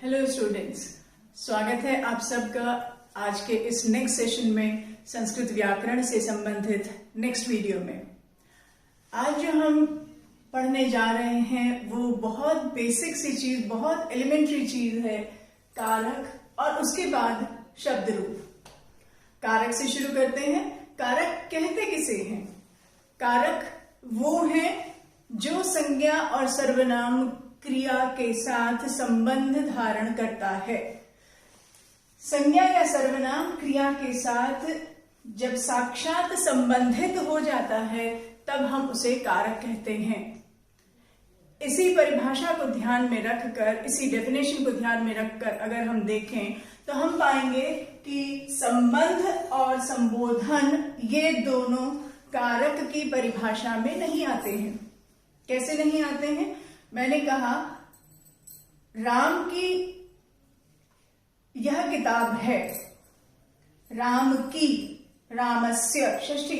Hello students, स्वागत है आप सबका आज के इस नेक्स्ट सेशन में संस्कृत व्याकरण से संबंधित नेक्स्ट वीडियो में। आज जो हम पढ़ने जा रहे हैं वो बहुत बेसिक सी चीज, बहुत एलिमेंट्री चीज है, कारक और उसके बाद शब्द रूप। कारक से शुरू करते हैं। कारक कहते किसे हैं? कारक वो है जो संज्ञा और सर्वनाम क्रिया के साथ संबंध धारण करता है। संज्ञा या सर्वनाम क्रिया के साथ जब साक्षात संबंधित हो जाता है तब हम उसे कारक कहते हैं। इसी परिभाषा को ध्यान में रखकर, इसी डेफिनेशन को ध्यान में रखकर अगर हम देखें तो हम पाएंगे कि संबंध और संबोधन ये दोनों कारक की परिभाषा में नहीं आते हैं। कैसे नहीं आते हैं? मैंने कहा राम की यह किताब है, राम की, रामस्य षष्ठी,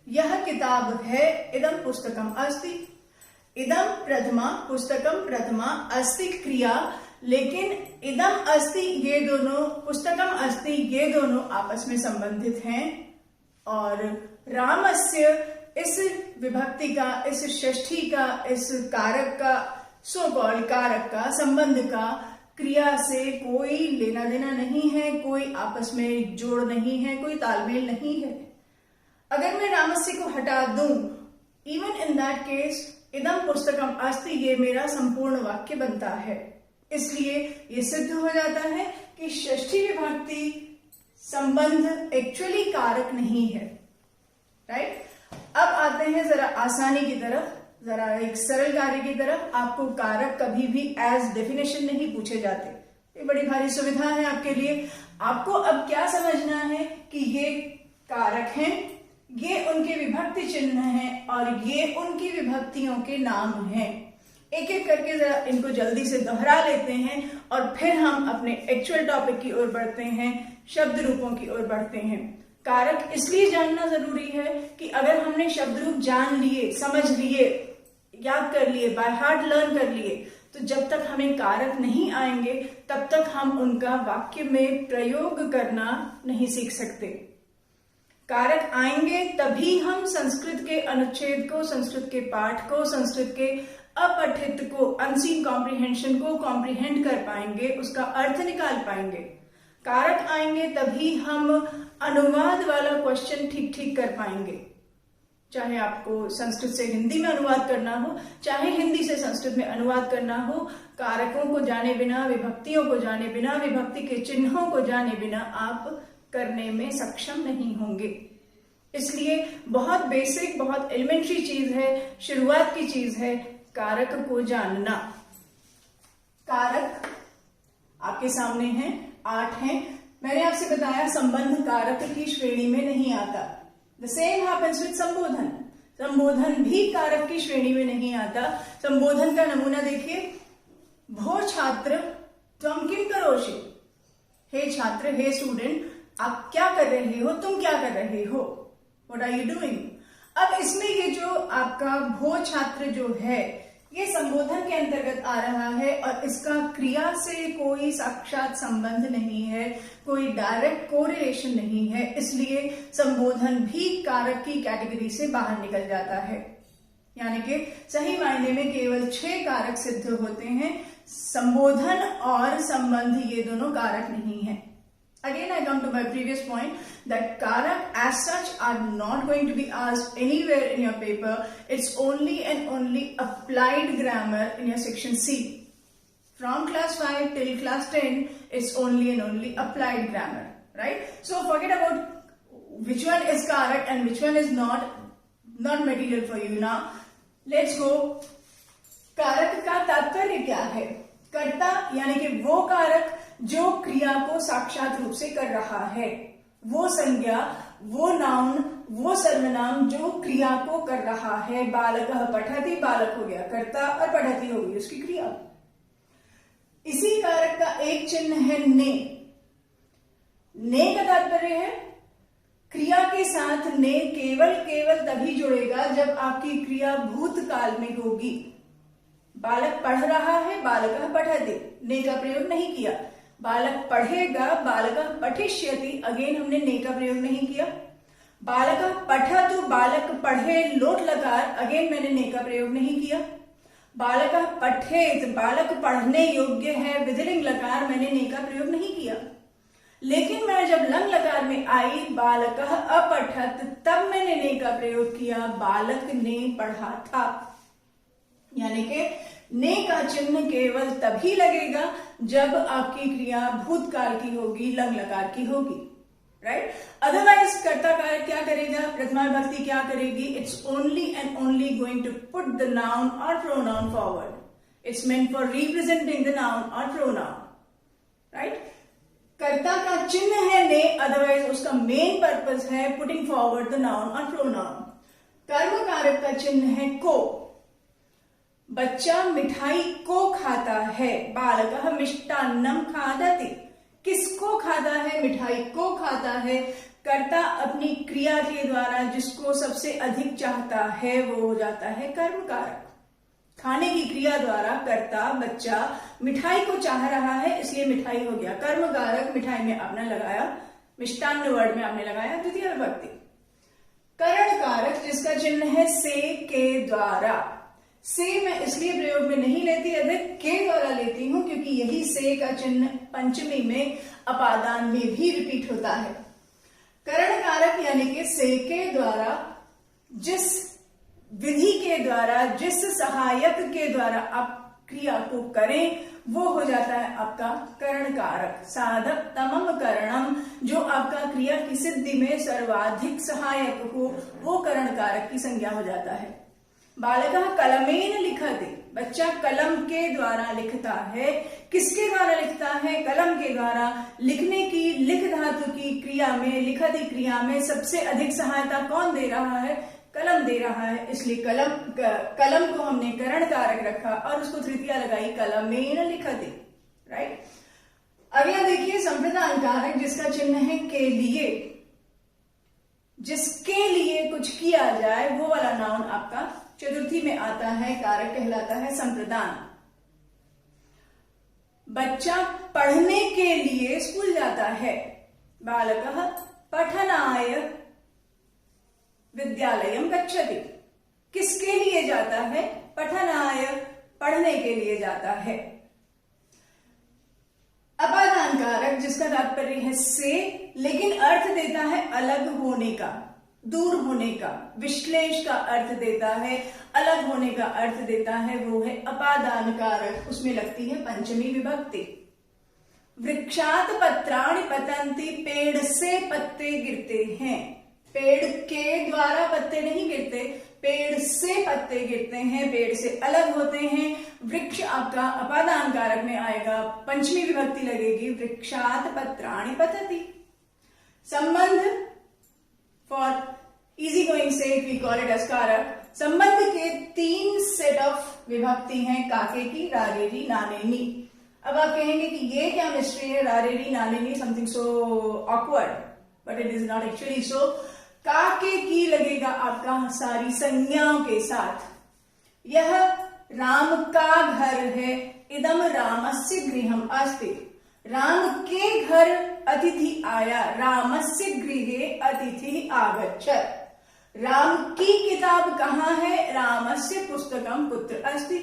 यह किताब है, इदं पुस्तकम अस्ति, इदं प्रथमा, पुस्तकम प्रथमा, अस्ति क्रिया, लेकिन इदं अस्ति ये दोनों, पुस्तकम अस्ति ये दोनों आपस में संबंधित हैं और रामस्य इस विभक्ति का, इस षष्ठी का, इस कारक का, सो कॉल्ड कारक का, संबंध का क्रिया से कोई लेना देना नहीं है, कोई आपस में जोड़ नहीं है, कोई तालमेल नहीं है। अगर मैं रामस्य को हटा दूं, इवन इन दैट केस इदं पुस्तकम अस्ति ये मेरा संपूर्ण वाक्य बनता है। इसलिए ये सिद्ध हो जाता है कि षष्ठी विभक्ति संबंध एक्चुअली कारक नहीं है। राइट? अब आते हैं जरा आसानी की तरफ, जरा एक सरल कार्य की तरफ। आपको कारक कभी भी एज डेफिनेशन नहीं पूछे जाते, ये बड़ी भारी सुविधा है आपके लिए। आपको अब क्या समझना है कि ये कारक हैं, ये उनके विभक्ति चिन्ह हैं और ये उनकी विभक्तियों के नाम हैं। एक एक करके जरा इनको जल्दी से दोहरा लेते हैं और फिर हम अपने एक्चुअल टॉपिक की ओर बढ़ते हैं, शब्द रूपों की ओर बढ़ते हैं। कारक इसलिए जानना जरूरी है कि अगर हमने शब्द रूप जान लिए, समझ लिए, याद कर लिए, बाय हार्ट लर्न कर लिए, तो जब तक हमें कारक नहीं आएंगे तब तक हम उनका वाक्य में प्रयोग करना नहीं सीख सकते। कारक आएंगे तभी हम संस्कृत के अनुच्छेद को, संस्कृत के पाठ को, संस्कृत के अपठित को, अनसीन कॉम्प्रिहेंशन को कॉम्प्रिहेंड कर पाएंगे, उसका अर्थ निकाल पाएंगे। कारक आएंगे तभी हम अनुवाद वाला क्वेश्चन ठीक ठीक कर पाएंगे। चाहे आपको संस्कृत से हिंदी में अनुवाद करना हो, चाहे हिंदी से संस्कृत में अनुवाद करना हो, कारकों को जाने बिना, विभक्तियों को जाने बिना, विभक्ति के चिन्हों को जाने बिना आप करने में सक्षम नहीं होंगे। इसलिए बहुत बेसिक, बहुत एलिमेंट्री चीज है, शुरुआत की चीज है कारक को जानना। कारक आपके सामने हैं, 8 हैं। मैंने आपसे बताया संबंध कारक की श्रेणी में नहीं आता। द सेम हैपेंस विद संबोधन। संबोधन भी कारक की श्रेणी में नहीं आता। संबोधन का नमूना देखिए, भो छात्र त्वं किम करोषि, हे छात्र, हे स्टूडेंट, आप क्या कर रहे हो, तुम क्या कर रहे हो, व्हाट आर यू डूइंग। अब इसमें ये जो आपका भो छात्र जो है ये संबोधन के अंतर्गत आ रहा है और इसका क्रिया से कोई साक्षात संबंध नहीं है, कोई डायरेक्ट कोरिलेशन नहीं है, इसलिए संबोधन भी कारक की कैटेगरी से बाहर निकल जाता है। यानी कि सही मायने में केवल 6 कारक सिद्ध होते हैं। संबोधन और संबंध ये दोनों कारक नहीं है। Again, I come to my previous point that karak as such are not going to be asked anywhere in your paper. It's only and only applied grammar in your section C. From class 5 till class 10, it's only and only applied grammar, right? So forget about which one is karak and which one is not material for you. Now, let's go. कारक का तात्पर्य क्या है? कर्ता यानी कि वो कारक जो क्रिया को साक्षात रूप से कर रहा है, वो संज्ञा, वो नाउन, वो सर्वनाम जो क्रिया को कर रहा है। बालकः पठति, बालक हो गया कर्ता और पठति हो गई उसकी क्रिया। इसी कारक का एक चिन्ह है ने। ने का तात्पर्य है क्रिया के साथ ने केवल तभी जुड़ेगा जब आपकी क्रिया भूतकाल में होगी। बालक पढ़ रहा है, बालकः पठति, ने का प्रयोग नहीं किया। बालक पढ़ेगा, बालकः पठिष्यति, अगेन हमने ने का प्रयोग नहीं किया। बालकः पठतु, बालक पढ़े, लोट लकार, अगेन मैंने ने का प्रयोग नहीं किया। बालकः पठेत, बालक पढ़ने योग्य है, विधिलिंग लकार, मैंने ने का प्रयोग नहीं किया। लेकिन मैं जब लंग लकार में आई बालकः अपठत, तब मैंने ने का प्रयोग किया, बालक ने पढ़ा था। यानी कि ने का चिन्ह केवल तभी लगेगा जब आपकी क्रिया भूतकाल की होगी, लंग लकार की होगी, राइट। अदरवाइज कर्ता कारक क्या करेगा, प्रथमा विभक्ति क्या करेगी, it's only and only going to put the noun और pronoun forward. It's meant for representing the noun और प्रोनाउन, राइट। कर्ता का चिन्ह है ने, अदरवाइज उसका मेन पर्पस है पुटिंग फॉरवर्ड द नाउन और प्रोनाउन। कर्म कारक का चिन्ह है को। बच्चा मिठाई को खाता है, बालकः मिष्टान्नम खादति, किसको खाता है, मिठाई को खाता है। कर्ता अपनी क्रिया के द्वारा जिसको सबसे अधिक चाहता है वो हो जाता है कर्म कारक। खाने की क्रिया द्वारा कर्ता बच्चा मिठाई को चाह रहा है, इसलिए मिठाई हो गया कर्म कारक। मिठाई में आपने लगाया, मिष्टान्न वर्ड में आपने लगाया द्वितीय विभक्ति। करण कारक जिसका चिन्ह है से के द्वारा। से मैं इसलिए प्रयोग में नहीं लेती, अधिक के द्वारा लेती हूं क्योंकि यही से का चिन्ह पंचमी में अपादान में भी रिपीट होता है। करण कारक यानी कि से के द्वारा, जिस विधि के द्वारा, जिस सहायक के द्वारा आप क्रिया को करें वो हो जाता है आपका करण कारक। साधक तमम करणम, जो आपका क्रिया की सिद्धि में सर्वाधिक सहायक हो वो करण कारक की संज्ञा हो जाता है। बालकः कलमेन लिखति, बच्चा कलम के द्वारा लिखता है। किसके द्वारा लिखता है, कलम के द्वारा। लिखने की, लिख धातु की क्रिया में, लिखति क्रिया में सबसे अधिक सहायता कौन दे रहा है, कलम दे रहा है, इसलिए कलम को हमने करण कारक रखा और उसको तृतीया लगाई, कलमेन लिखति, राइट। अगला देखिए संप्रदान कारक जिसका चिन्ह है के लिए। जिसके लिए कुछ किया जाए वो वाला नाउन आपका चतुर्थी में आता है, कारक कहलाता है संप्रदान। बच्चा पढ़ने के लिए स्कूल जाता है, बालकः पठनाय विद्यालयम गच्छति, किसके लिए जाता है, पठनाय, पढ़ने के लिए जाता है। अपादान कारक जिसका तात्पर्य है से, लेकिन अर्थ देता है अलग होने का, दूर होने का, विश्लेष का अर्थ देता है, अलग होने का अर्थ देता है, वो है अपादान कारक। उसमें लगती है पंचमी विभक्ति। वृक्षात पत्राणि पतन्ति, पेड़ से पत्ते गिरते हैं। पेड़ के द्वारा पत्ते नहीं गिरते, पेड़ से पत्ते गिरते हैं, पेड़ से अलग होते हैं। वृक्ष आपका अपादान कारक में आएगा, पंचमी विभक्ति लगेगी, वृक्षात पत्राणि पतति। संबंध, for easy going sake we call it as कारक। संबंध के 3 सेट ऑफ विभक्ति हैं, काके की, रारेरी, नानेनी। अब आप कहेंगे कि ये क्या मिस्ट्री है, रारेरी नानेनी, something so awkward, but it is not actually so. काके की लगेगा आपका सारी संज्ञाओं के साथ। यह राम का घर है, इदम रामस्य गृहम अस्ति, राम के घर अतिथि आया, रामस्य गृहे अतिथि आगच्छत्। राम की किताब कहाँ है, रामस्य पुस्तकम पुत्र अस्ति।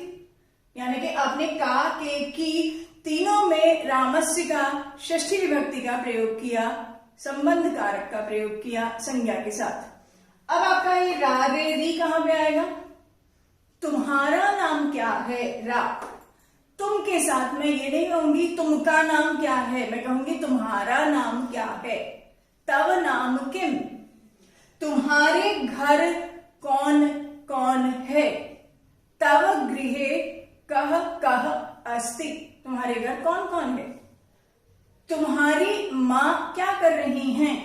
यानी कि आपने का, के, की तीनों में रामस्य का षष्ठी विभक्ति का प्रयोग किया, संबंध कारक का प्रयोग किया संज्ञा के साथ। अब आपका ये रा रे री कहां पे आएगा, तुम्हारा नाम क्या है, रा। तुम के साथ मैं ये नहीं कहूंगी तुमका नाम क्या है, मैं कहूंगी तुम्हारा नाम क्या है। तव नाम किम, तुम्हारे घर कौन कौन है। तव गृहे कह कह अस्ति, तुम्हारे घर कौन कौन है। तुम्हारी माँ क्या कर रही हैं,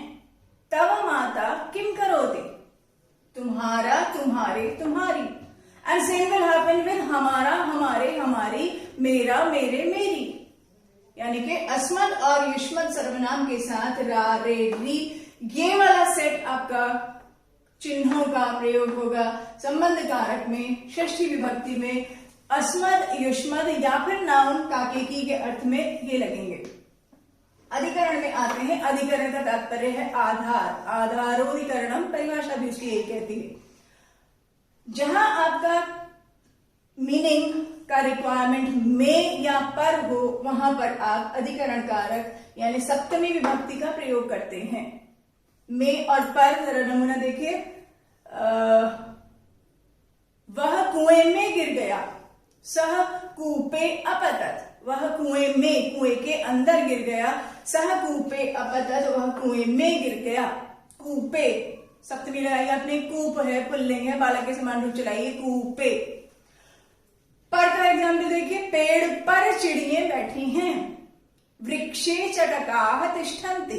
तव माता किम करोति, तुम्हारा, तुम्हारे, तुम्हारी। And same will happen with हमारा, हमारे, हमारी, मेरा, मेरे, मेरी। यानी कि अस्मत् और युष्मत् सर्वनाम के साथ रा रे री, ये वाला सेट आपका चिन्हों का प्रयोग होगा संबंध कारक में, षष्ठी विभक्ति में, अस्मद, युष्मद या फिर नाउन काकेकी के अर्थ में ये लगेंगे। अधिकरण में आते हैं। अधिकरण का तात्पर्य है आधार, आधारोधिकरणम, परिभाषा भी उसकी यही कहती है। जहां आपका मीनिंग का रिक्वायरमेंट में या पर हो, वहां पर आप अधिकरण कारक यानी सप्तमी विभक्ति का प्रयोग करते हैं। में और पर, जरा नमूना देखिए। वह कुएं में गिर गया, सह कूपे अपतत। वह कुएं में, कुएं के अंदर गिर गया, सह कूपे अपतत, वह कुएं में गिर गया। कूपे सप्तमी लगाई आपने, कूप है, पुल्लिंग है, बालक के समान रूप चलाइए, कूपे। पर का एग्जाम्पल देखिए, पेड़ पर चिड़िए बैठी हैं। वृक्षे चटकाः तिष्ठन्ति,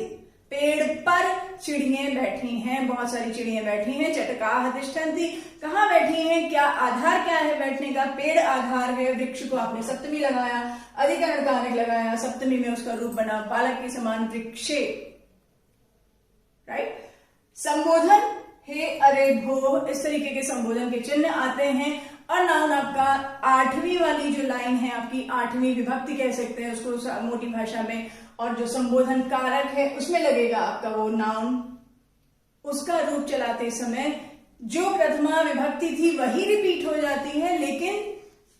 पेड़ पर चिड़िए बैठी हैं, बहुत सारी चिड़िया बैठी हैं। चटकाः तिष्ठन्ति, कहाँ बैठी हैं, क्या आधार क्या है बैठने का, पेड़ आधार है। वृक्ष को आपने सप्तमी लगाया, अधिकरण कारक लगाया, सप्तमी में उसका रूप बना बालक के समान, वृक्षे। राइट। संबोधन, हे, अरे, भो, इस तरीके के संबोधन के चिन्ह आते हैं। और नाउन आपका आठवीं वाली जो लाइन है आपकी, आठवीं विभक्ति कह सकते हैं उसको मोटी भाषा में, और जो संबोधन कारक है उसमें लगेगा आपका वो नाउन। उसका रूप चलाते समय जो प्रथमा विभक्ति थी वही रिपीट हो जाती है, लेकिन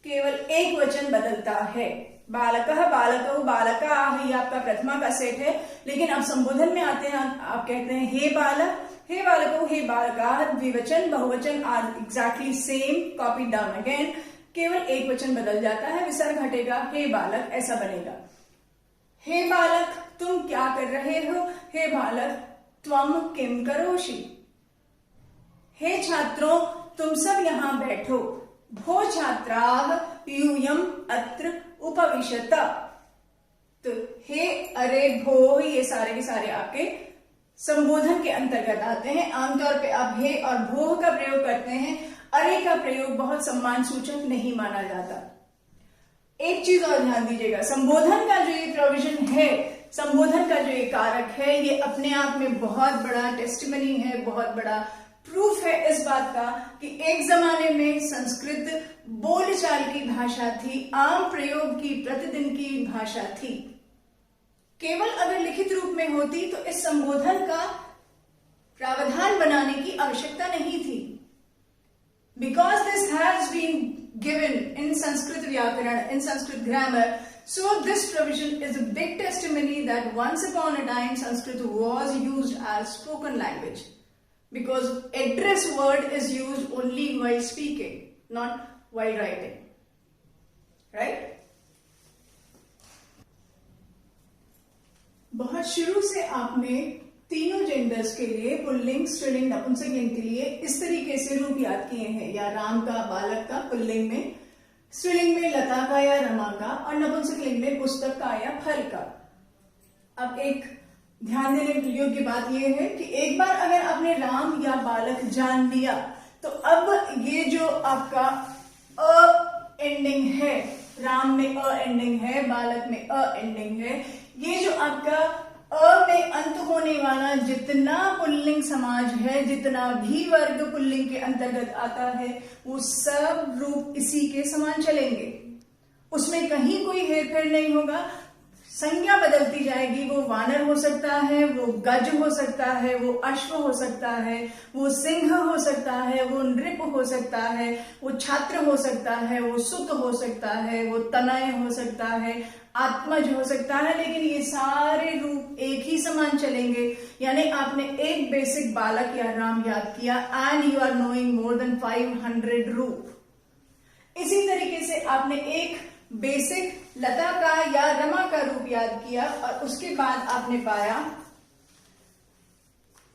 केवल एक वचन बदलता है। बालकः, बालकौ, बालकाः, ये आपका प्रथमा का सेट है। लेकिन अब संबोधन में आते हैं, आप कहते हैं हे बालक, हे बालको, हे बालकाः, द्विवचन बहुवचन are exactly same, copy down again, केवल एक वचन बदल जाता है, विसर्ग हटेगा, हे बालक ऐसा बनेगा। हे बालक, तुम क्या कर रहे हो, हे बालक त्वम किम करोषि। हे छात्रों, तुम सब यहां बैठो। भो छात्राः यूयम अत्र उपविशत। तो हे, अरे, भो, ये सारे के सारे आपके संबोधन के अंतर्गत आते हैं। आमतौर पे आप हे और भो का प्रयोग करते हैं, अरे का प्रयोग बहुत सम्मान सूचक नहीं माना जाता। एक चीज और ध्यान दीजिएगा, संबोधन का जो ये प्रोविजन है, संबोधन का जो ये कारक है, ये अपने आप में बहुत बड़ा टेस्टिमनी है, बहुत बड़ा प्रूफ है इस बात का कि एक जमाने में संस्कृत बोलचाल की भाषा थी, आम प्रयोग की, प्रतिदिन की भाषा थी। केवल अगर लिखित रूप में होती तो इस संबोधन का प्रावधान बनाने की आवश्यकता नहीं थी। Because this has been given in Sanskrit Vyakaran, in Sanskrit grammar, so this provision is a big testimony that once upon a time Sanskrit was used as spoken language. Because address word is used only while speaking, not while writing. Right? बहुत शुरू से आपने तीनों genders के लिए, pulling, स्त्रीलिंग, नपुंसकलिंग के लिए इस तरीके से रूप याद किए हैं, या राम का, बालक का, पुल्लिंग में, स्त्रीलिंग में लता का या रमा का, और नपुंसकलिंग में पुस्तक का या फल का। अब एक ध्यान देने योग्य बात यह है कि एक बार अगर आपने राम या बालक जान लिया, तो अब ये जो आपका अ एंडिंग है, राम में अ एंडिंग है, बालक में अ एंडिंग है, ये जो आपका अ में अंत होने वाला जितना पुल्लिंग समाज है, जितना भी वर्ग पुल्लिंग के अंतर्गत आता है, वो सब रूप इसी के समान चलेंगे। उसमें कहीं कोई हेरफेर नहीं होगा। संज्ञा बदलती जाएगी, वो वानर हो सकता है, वो गज हो सकता है, वो अश्व हो सकता है, वो सिंह हो सकता है, वो नृप हो सकता है, वो छात्र हो सकता है, वो सुत हो सकता है, वो तनय हो सकता है, आत्मज हो सकता है, लेकिन ये सारे रूप एक ही समान चलेंगे। यानी आपने एक बेसिक बालक या राम याद किया and you are knowing more than 500 रूप। इसी तरीके से आपने एक बेसिक लता का या रमा का रूप याद किया और उसके बाद आपने पाया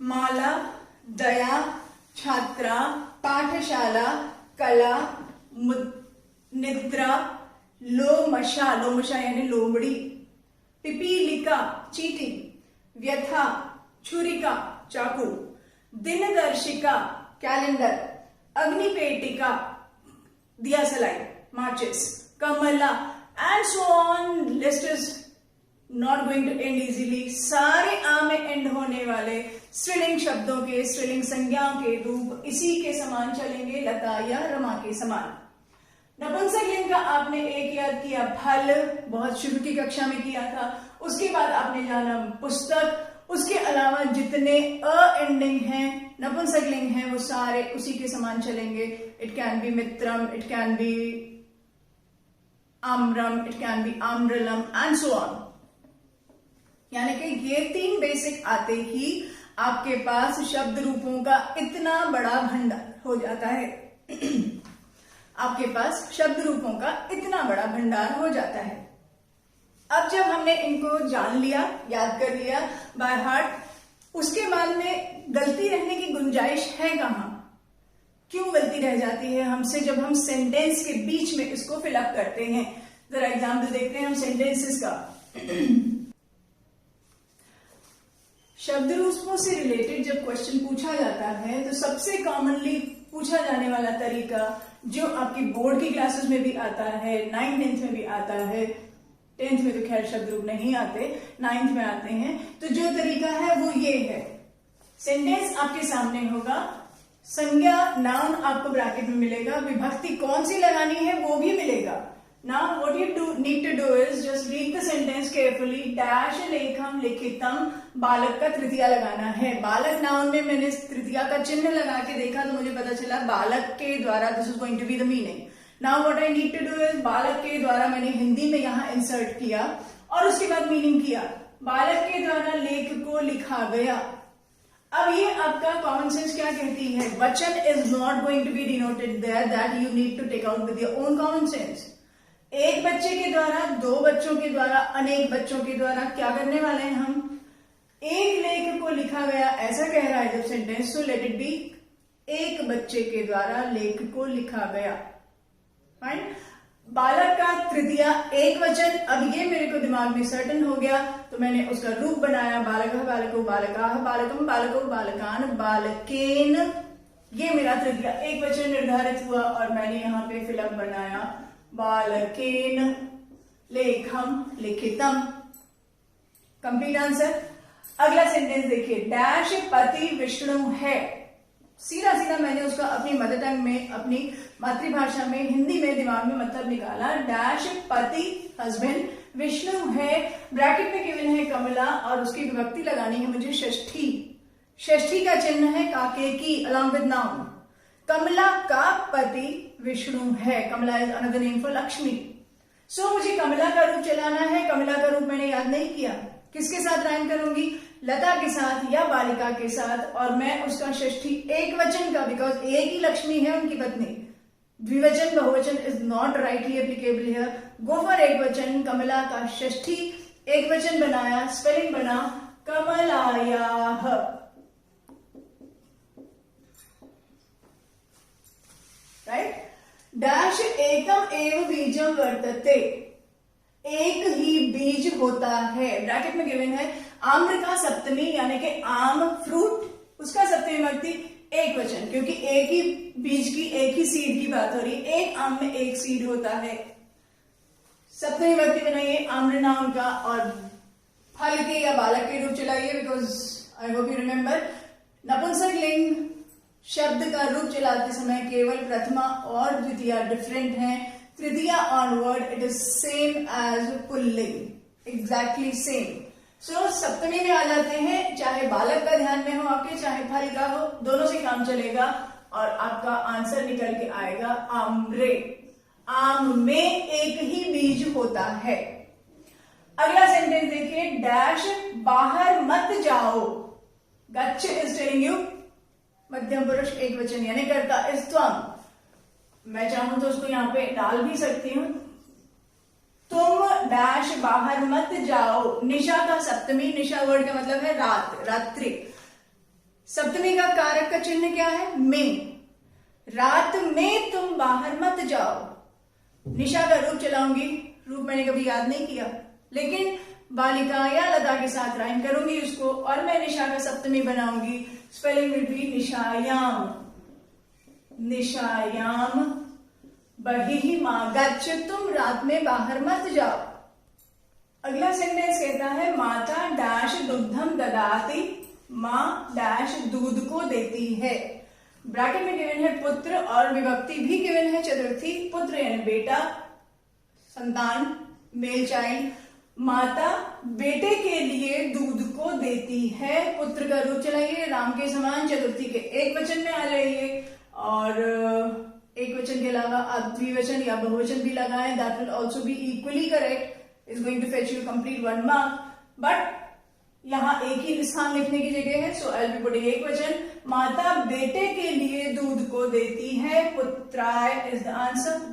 माला, दया, छात्रा, पाठशाला, कला, निद्रा, लोमशा, लोमशा यानी लोमड़ी, पिपीलिका, चीटी, व्यथा, छुरिका, चाकू, दिनदर्शिका, कैलेंडर, अग्निपेटिका, दिया सलाई, माचिस, कमला, and so on. List is not going to end easily. सारे आ में एंड होने वाले स्त्रीलिंग शब्दों के, स्त्रीलिंग संज्ञाओं के रूप इसी के समान चलेंगे, लता या रमा के समान। नपुंसकलिंग का आपने एक याद किया फल, बहुत शुरू की कक्षा में किया था। उसके बाद आपने जाना पुस्तक। उसके अलावा जितने अ एंडिंग हैं, नपुंसकलिंग हैं, वो सारे उसी के समान चलेंगे। इट कैन बी मित्रम, इट कैन बी आम्रम, इट कैन बी आम्रलम एंड सो ऑन। यानी कि ये 3 बेसिक आते ही आपके पास शब्द रूपों का इतना बड़ा भंडार हो जाता है। आपके पास शब्द रूपों का इतना बड़ा भंडार हो जाता है। अब जब हमने इनको जान लिया, याद कर लिया बाय हार्ट, उसके बाद में गलती रहने की गुंजाइश है कहां? क्यों गलती रह जाती है हमसे जब हम सेंटेंस के बीच में इसको फिलअप करते हैं? जरा एग्जाम्पल देखते हैं हम सेंटेंसेस का। शब्द रूपों से रिलेटेड जब क्वेश्चन पूछा जाता है तो सबसे कॉमनली पूछा जाने वाला तरीका, जो आपकी बोर्ड की क्लासेस में भी आता है, 9th 10th में भी आता है, 10th में तो खैर शब्द रूप नहीं आते, 9th में आते हैं, तो जो तरीका है वो ये है। सेंटेंस आपके सामने होगा, संज्ञा नाउन आपको ब्रैकेट में मिलेगा, विभक्ति कौन सी लगानी है वो भी मिलेगा। Now what you need to do is just read the sentence carefully. Dash लेखम लिखितम, बालक का तृतीया लगाना है। बालक नाउन में मैंने तृतीया का चिन्ह लगा के देखा तो मुझे पता चला बालक के द्वारा, this is going to be the meaning. Now what I need to do is, बालक के द्वारा मैंने हिंदी में यहाँ इंसर्ट किया और उसके बाद मीनिंग किया। बालक के द्वारा लेख को लिखा गया। अब ये आपका कॉमन सेंस क्या कहती है? वचन is not going to be denoted there, that you need to take out with your own common sense. एक बच्चे के द्वारा, 2 बच्चों के द्वारा, अनेक बच्चों के द्वारा क्या करने वाले हैं हम? एक लेख को लिखा गया, ऐसा कह रहा है जब सेंटेंस, तो लेट इट बी एक बच्चे के द्वारा लेख को लिखा गया। फाइन। बालक का तृतीया एक वचन, अब ये मेरे को दिमाग में सर्टन हो गया तो मैंने उसका रूप बनाया, बालक बालको बालका बालकम बालको बालकान बालकेन। ये मेरा तृतीया एक वचन निर्धारित हुआ और मैंने यहाँ पे फिलअप बनाया बालकेन लेखम लिखितम। Complete answer. अगला सेंटेंस देखिए, डैश पति विष्णु है। सीधा सीधा मैंने उसका अपनी मदर टंग में, अपनी मातृभाषा में, हिंदी में दिमाग में मतलब निकाला। डैश पति हस्बैंड, विष्णु है, ब्रैकेट में गिवन है कमला और उसकी विभक्ति लगानी है मुझे षष्ठी। षष्ठी का चिन्ह है काके की अलॉन्ग विद नाउन। कमला का पति विष्णु है। Kamala is another name for Lakshmi. So मुझे कमला का रूप चलाना है। कमला का रूप मैंने याद नहीं किया, किसके साथ राइम करूंगी? लता के साथ या बालिका के साथ, और मैं उसका षष्ठी एक वचन का, बिकॉज एक ही लक्ष्मी है उनकी पत्नी, द्विवचन बहुवचन is not rightly applicable here. Go for एक वचन। कमला का षष्ठी एक वचन बनाया, स्पेलिंग बना कमलायाः। राइट। डैश एकम एव बीजम वर्तते, एक ही बीज होता है। ब्रैकेट में गिवन है आम्र का सप्तमी, यानी कि आम फ्रूट, उसका सप्तमी विभक्ति एक वचन, क्योंकि एक ही बीज की, एक ही सीड की बात हो रही है। एक आम में एक सीड होता है। सप्तमी विभक्ति बनाइए आम्र नाउन का और फल के या बालक के रूप चलाइए, because I hope you remember नपुंसकलिंग शब्द का रूप चलाते समय केवल प्रथमा और द्वितीया डिफरेंट हैं। तृतीया onward it is same as पुल्लिंग, एग्जैक्टली सेम। सो सप्तमी में आ जाते हैं, चाहे बालक का ध्यान में हो आपके, चाहे फल का हो, दोनों से काम चलेगा और आपका आंसर निकल के आएगा आम्रे। आम में एक ही बीज होता है। अगला सेंटेंस देखिए, डैश बाहर मत जाओ। गच्छ इज टेलिंग यू मध्यम पुरुष एक वचन, यानी कर्ता इज त्वम। मैं चाहूं तो उसको यहां पे डाल भी सकती हूं। तुम डैश बाहर मत जाओ। निशा का सप्तमी, निशा वर्ड का मतलब है रात, रात्रि। सप्तमी का कारक का चिन्ह क्या है? में। रात में तुम बाहर मत जाओ। निशा का रूप चलाऊंगी, रूप मैंने कभी याद नहीं किया, लेकिन बालिका या लता के साथ राइम करूंगी उसको और मैं निशा का सप्तमी बनाऊंगी। स्पेलिंग विल बी निशायाम। निशायाम बहिः मां। गच्छ तुम रात में बाहर मत जाओ। अगला सेंटेंस कहता है माता डैश दुग्धम ददाति। मां डैश दूध को देती है। ब्रैकेट में गिवन है पुत्र और विभक्ति भी गिवन है चतुर्थी। पुत्र यानी बेटा, संतान, मेल चाइल्ड। माता बेटे के लिए दूध को देती है। पुत्र का रूप चलाइए राम के समान, चतुर्थी के एक वचन में आ जाइए, और एक वचन के अलावा आप द्विवचन या बहुवचन भी लगाएं, that will also be equally correct, is going to fetch you complete 1 mark. But यहाँ एक ही स्थान लिखने की जगह है, so I will be putting एक वचन। माता बेटे के लिए दूध को देती है। पुत्राय इज द आंसर।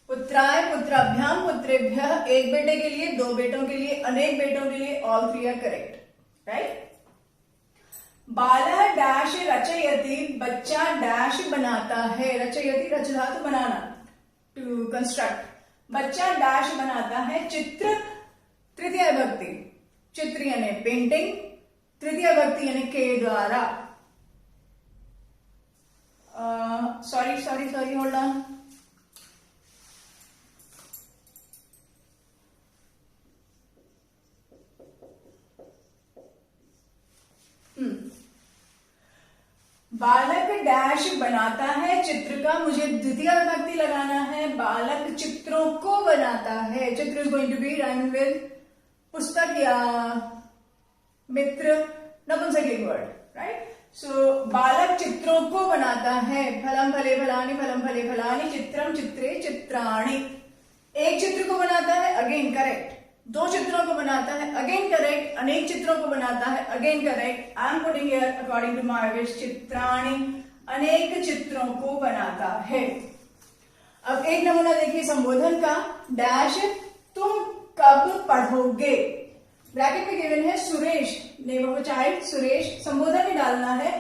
पुत्राय, पुत्राभ्याम, पुत्रेभ्यः, एक बेटे के लिए, दो बेटों के लिए, अनेक बेटों के लिए, all three are correct, right. बालः डैश रचयति, बच्चा डैश बनाता है। रचयति रच धातु बनाना, टू कंस्ट्रक्ट। बच्चा डैश बनाता है। चित्र तृतीय विभक्ति, चित्र यानी पेंटिंग, तृतीय विभक्ति यानी के द्वारा। Sorry hold on. बालक डैश बनाता है। चित्र का मुझे द्वितीय विभक्ति लगाना है। बालक चित्रों को बनाता है। चित्र is going to be rhyming with पुस्तक या मित्र, नपुंसकलिंग वर्ड, राइट। सो बालक चित्रों को बनाता है। फलम फले फलानि, फलम फले फलानि, चित्रम चित्रे चित्राणि। एक चित्र को बनाता है, अगेन करेक्ट। दो चित्रों को बनाता है, अगेन करेक्ट। अनेक चित्रों को बनाता है, again correct. I am putting here according to my wish चित्राणि, अनेक चित्रों को बनाता है। अब एक नमूना देखिए संबोधन का। डैश तुम कब पढ़ोगे। ब्रैकेट में गिवन है Suresh, name of a child Suresh. संबोधन में डालना है,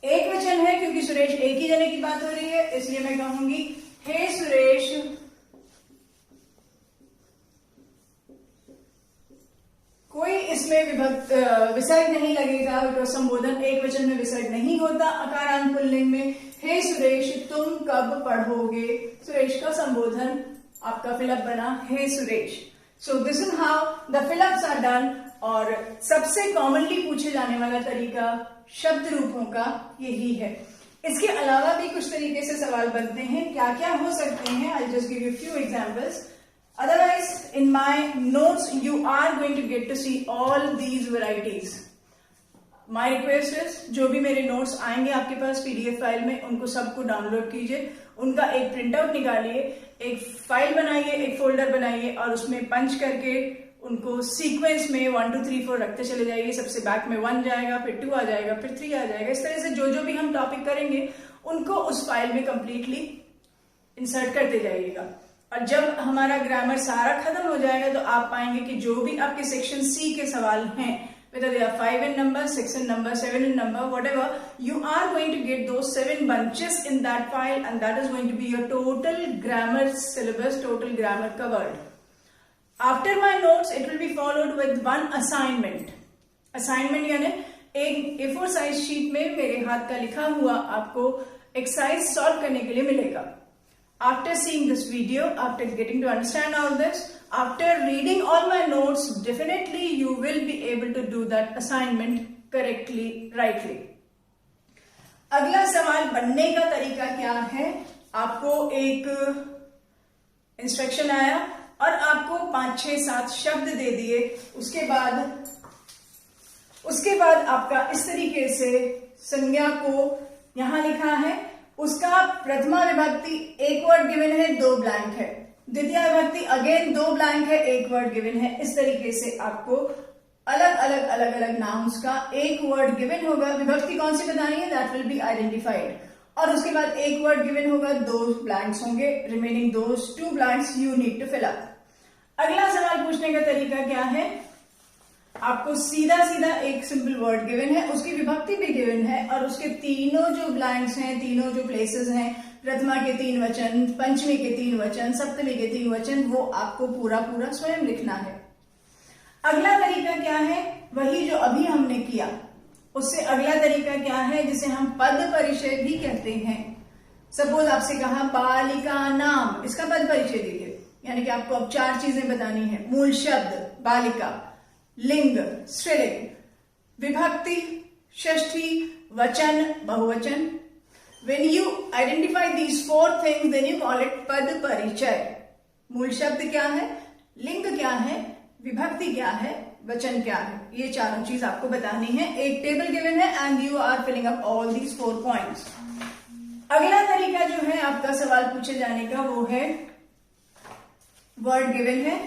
एक वचन है क्योंकि सुरेश एक ही जने की बात हो रही है, इसलिए मैं कहूंगी हे सुरेश कोई इसमें विभक्त विसर्ग नहीं लगेगा, बिकॉज संबोधन एक वचन में विसर्ग नहीं होता अकारांत पुल्लिंग में। हे सुरेश तुम कब पढ़ोगे। सुरेश का संबोधन आपका फिलअप बना हे Suresh. So this is how the fill ups are done. और सबसे कॉमनली पूछे जाने वाला तरीका शब्द रूपों का यही है। इसके अलावा भी कुछ तरीके से सवाल बनते हैं, क्या क्या हो सकते हैं। I just give you few examples. Otherwise, in my notes, you are going to get to see all these varieties. My request is, जो भी मेरे notes आएंगे आपके पास PDF फाइल में, उनको सबको डाउनलोड कीजिए, उनका एक प्रिंट आउट निकालिए, एक फाइल बनाइए, एक फोल्डर बनाइए और उसमें पंच करके उनको सीक्वेंस में 1 2 3 4 रखते चले जाइए। सबसे बैक में 1 जाएगा, फिर 2 आ जाएगा, फिर 3 आ जाएगा। इस तरह से जो जो भी हम टॉपिक करेंगे उनको उस फाइल में कंप्लीटली इंसर्ट करते जाइएगा। और जब हमारा ग्रामर सारा खत्म हो जाएगा तो आप पाएंगे कि जो भी आपके सेक्शन सी के सवाल हैं, whether they are 5 in number, 6 in number, 7 in number, whatever, you are going to get those 7 bunches in that file, and that is going to be your total grammar syllabus, total grammar covered. After my notes, it will be followed with one assignment. Assignment यानी एक A4 size sheet में मेरे हाथ का लिखा हुआ आपको exercise solve करने के लिए मिलेगा। After seeing this video, after getting to understand all this, after reading all my notes, definitely you will be able to do that assignment correctly, rightly. अगला सवाल बनने का तरीका क्या है। आपको एक इंस्ट्रक्शन आया और आपको 5 6 7 शब्द दे दिए। उसके बाद आपका इस तरीके से संज्ञा को यहां लिखा है। उसका प्रथमा विभक्ति एक वर्ड गिवन है, 2 ब्लैंक है। द्वितीय विभक्ति अगेन 2 ब्लैंक है, 1 वर्ड गिवन है। इस तरीके से आपको अलग अलग नाउन्स का एक वर्ड गिवन होगा। विभक्ति कौन सी बतानी है, दैट विल बी आइडेंटिफाइड। और उसके बाद एक वर्ड गिवन होगा, 2 ब्लैंक्स होंगे। Remaining those 2 blanks you need to fill up. अगला सवाल पूछने का तरीका क्या है। आपको सीधा एक सिंपल वर्ड गिवन है, उसकी विभक्ति भी गिवन है और उसके तीनों जो ब्लैंक्स हैं, तीनों जो प्लेसेस हैं, प्रथमा के 3 वचन, पंचमी के 3 वचन, सप्तमी के 3 वचन, वो आपको पूरा स्वयं लिखना है। अगला तरीका क्या है, वही जो अभी हमने किया। उससे अगला तरीका क्या है, जिसे हम पद परिचय भी कहते हैं। सपोज आपसे कहा बालिका नाम, इसका पद परिचय दीजिए, यानी कि आपको अब 4 चीजें बतानी है। मूल शब्द बालिका, लिंग स्त्रीलिंग, विभक्ति षष्ठी, वचन, बहुवचन. When you identify these four things, then you call it पद परिचय. मूल शब्द क्या है, लिंग क्या है, विभक्ति क्या है, वचन क्या है, ये चारों चीज आपको बतानी है. एक टेबल गिवन है and you are filling up all these 4 points. अगला तरीका जो है आपका सवाल पूछे जाने का वो है वर्ड गिवन है,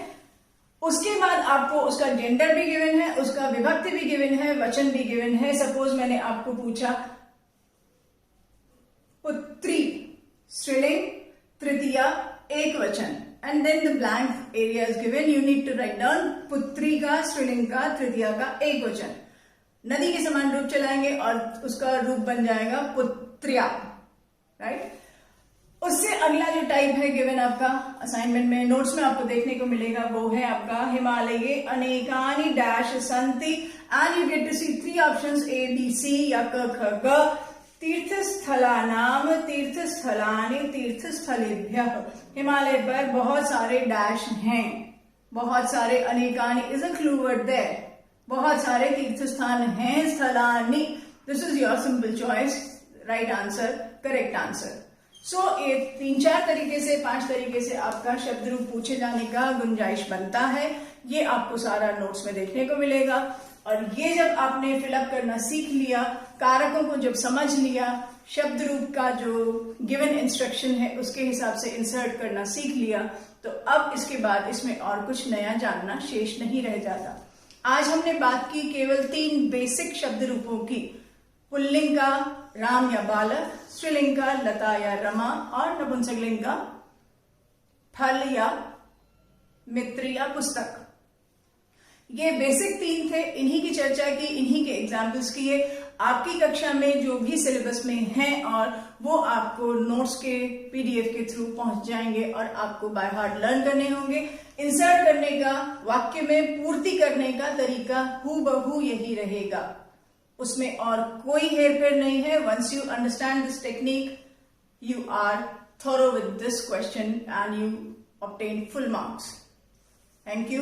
उसके बाद आपको उसका जेंडर भी गिवन है, उसका विभक्ति भी गिवन है, वचन भी गिवन है. सपोज मैंने आपको पूछा पुत्री, स्त्रीलिंग, तृतीया, एक वचन, and then the blank area is given. You need to write down पुत्री का, स्त्रीलिंग का, तृतीया का, एक वचन. नदी के समान रूप चलाएंगे और उसका रूप बन जाएगा पुत्र्या, राइट. उससे अगला जो टाइप है गिवन आपका असाइनमेंट में, नोट्स में आपको देखने को मिलेगा, वो है आपका हिमालये अनेकानि डैश सन्ति, and you get to see 3 options A, B, C या क, ख, ग. तीर्थस्थलानाम, तीर्थस्थलानि, तीर्थस्थलेभ्यः. हिमालय पर बहुत सारे डैश हैं, बहुत सारे, अनेकानि is a clue word there, बहुत सारे तीर्थ स्थान हैं. स्थलानि, this is your simple choice, right answer, correct answer. So ये 3-4 तरीके से, 5 तरीके से आपका शब्द रूप पूछे जाने का गुंजाइश बनता है. ये आपको सारा नोट्स में देखने को मिलेगा. और ये जब आपने फिलअप करना सीख लिया, कारकों को जब समझ लिया, शब्द रूप का जो गिवन इंस्ट्रक्शन है उसके हिसाब से इंसर्ट करना सीख लिया, तो अब इसके बाद इसमें और कुछ नया जानना शेष नहीं रह जाता. आज हमने बात की केवल 3 बेसिक शब्द रूपों की. पुल्लिंग का राम या बालक, स्त्रीलिंग का लता या रमा, और नपुंसकलिंग का फल या मित्र या पुस्तक. ये बेसिक 3 थे, इन्हीं की चर्चा की, इन्हीं के एग्जाम्पल्स किए. आपकी कक्षा में जो भी सिलेबस में हैं और वो आपको नोट्स के PDF के थ्रू पहुंच जाएंगे और आपको बाय हार्ट लर्न करने होंगे. इंसर्ट करने का, वाक्य में पूर्ति करने का तरीका हूबहू यही रहेगा, उसमें और कोई हेरफेर नहीं है. Once you understand this technique, you are thorough with this question and you obtain full marks. Thank you.